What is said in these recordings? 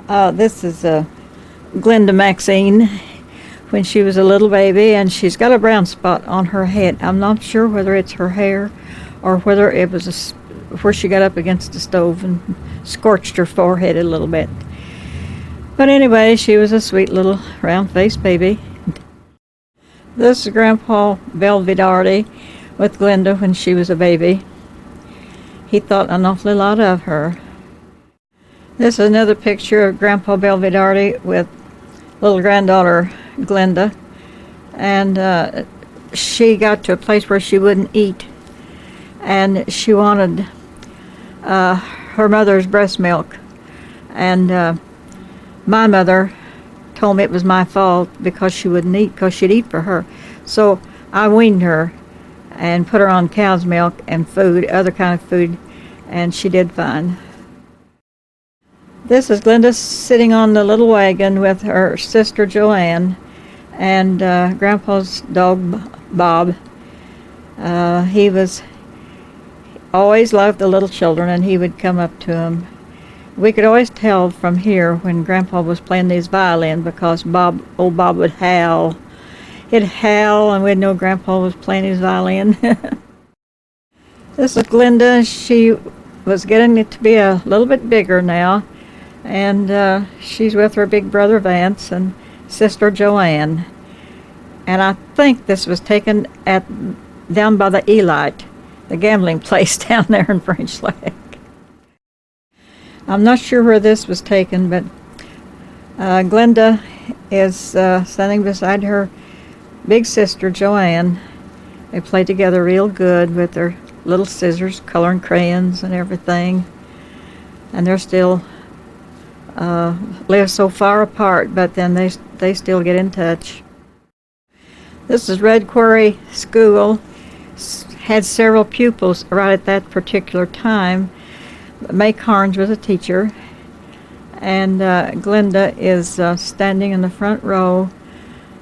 This is Glenda Maxine when she was a little baby, and she's got a brown spot on her head. I'm not sure whether it's her hair or whether it was where she got up against the stove and scorched her forehead a little bit. But anyway, she was a sweet little round-faced baby. This is Grandpa Daugherty with Glenda when she was a baby. He thought an awfully lot of her. This is another picture of Grandpa Daugherty with little granddaughter Glenda, and she got to a place where she wouldn't eat, and she wanted her mother's breast milk, and my mother told me it was my fault because she wouldn't eat, because she'd eat for her. So I weaned her and put her on cow's milk and food, other kind of food, and she did fine. This is Glenda sitting on the little wagon with her sister Joanne and Grandpa's dog Bob. He always loved the little children, and he would come up to them. We could always tell from here when Grandpa was playing his violin because old Bob would howl. He'd howl, and we'd know Grandpa was playing his violin. This is Glenda. She was getting to be a little bit bigger now, and she's with her big brother Vance and sister Joanne. And I think this was taken down by the Elite, the gambling place down there in French Lake. I'm not sure where this was taken, but Glenda is standing beside her big sister Joanne. They play together real good with their little scissors, coloring crayons and everything. And they're still live so far apart, but then they still get in touch. This is Red Quarry School. Had several pupils right at that particular time. May Carnes was a teacher, and Glenda is standing in the front row,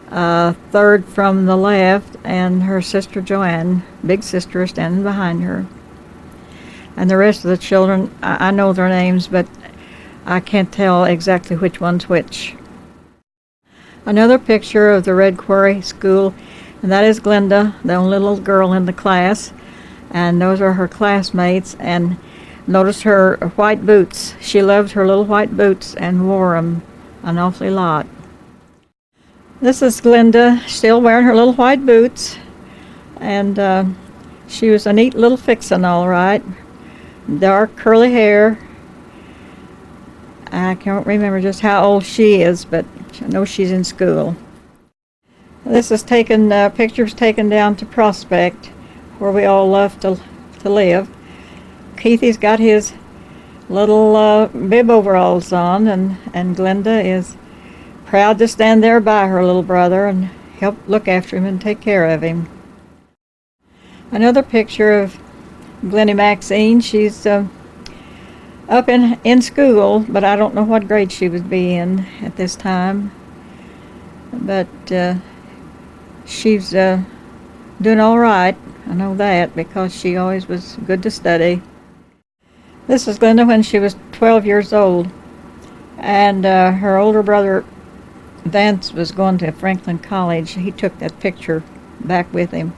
third from the left, and her sister Joanne, big sister, is standing behind her. And the rest of the children, I know their names, but I can't tell exactly which one's which. Another picture of the Red Quarry School, and that is Glenda, the only little girl in the class, and those are her classmates. And notice her white boots. She loved her little white boots and wore them an awfully lot. This is Glenda still wearing her little white boots, and she was a neat little fixin', all right. Dark curly hair. I can't remember just how old she is, but I know she's in school. This is pictures taken down to Prospect, where we all love to live. Keithy's got his little bib overalls on, and Glenda is proud to stand there by her little brother and help look after him and take care of him. Another picture of Glenda Maxine. She's up in school, but I don't know what grade she would be in at this time. But she's doing all right. I know that because she always was good to study. This is Glenda when she was 12 years old, and her older brother Vance was going to Franklin College. He took that picture back with him.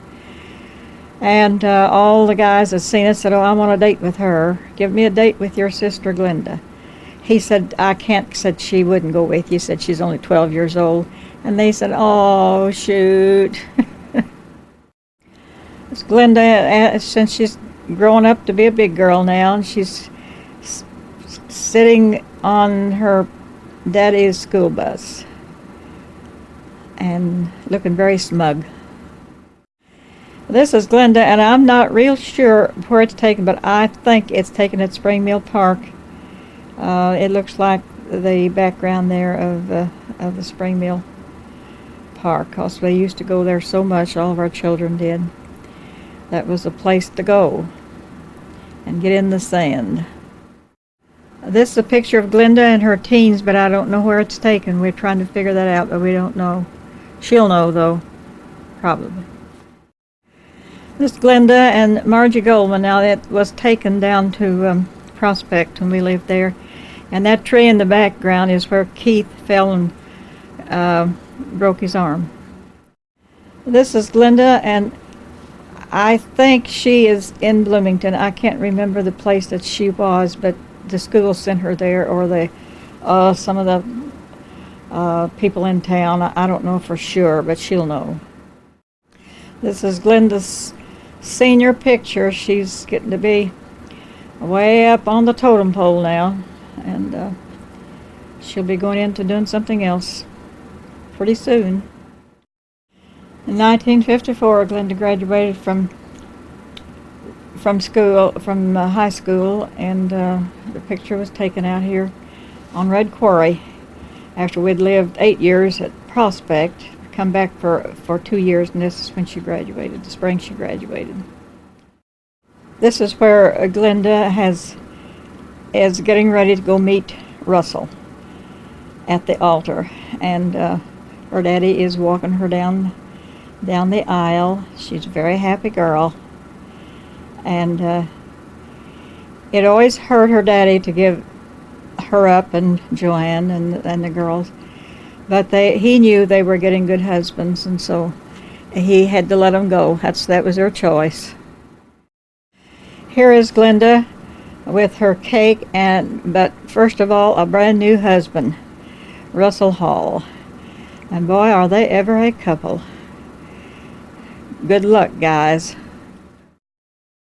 And all the guys that seen it said, "Oh, I want a date with her. Give me a date with your sister Glenda." He said, "I can't," said she wouldn't go with you, said she's only 12 years old. And they said, "Oh, shoot." It's Glenda, since she's growing up to be a big girl now, and she's sitting on her daddy's school bus and looking very smug. This is Glenda, and I'm not real sure where it's taken, but I think it's taken at Spring Mill Park. It looks like the background there of the Spring Mill Park, because we used to go there so much, all of our children did. That was a place to go and get in the sand. This is a picture of Glenda in her teens, but I don't know where it's taken. We're trying to figure that out, but we don't know. She'll know, though, probably. This is Glenda and Margie Goldman. Now, it was taken down to Prospect when we lived there. And that tree in the background is where Keith fell and broke his arm. This is Glenda, and I think she is in Bloomington. I can't remember the place that she was, but the school sent her there, or some of the people in town. I don't know for sure, but she'll know. This is Glenda's senior picture. She's getting to be way up on the totem pole now, and she'll be going into doing something else pretty soon. In 1954, Glenda graduated from high school, and the picture was taken out here on Red Quarry after we'd lived 8 years at Prospect. Come back for 2 years, and this is when she graduated, the spring she graduated. This is where Glenda is getting ready to go meet Russell at the altar, and her daddy is walking her down the aisle. She's a very happy girl, and it always hurt her daddy to give her up and Joanne and the girls, but he knew they were getting good husbands, and so he had to let them go. That was their choice. Here is Glenda with her cake, but first of all, a brand new husband, Russell Hall. And boy, are they ever a couple. Good luck, guys.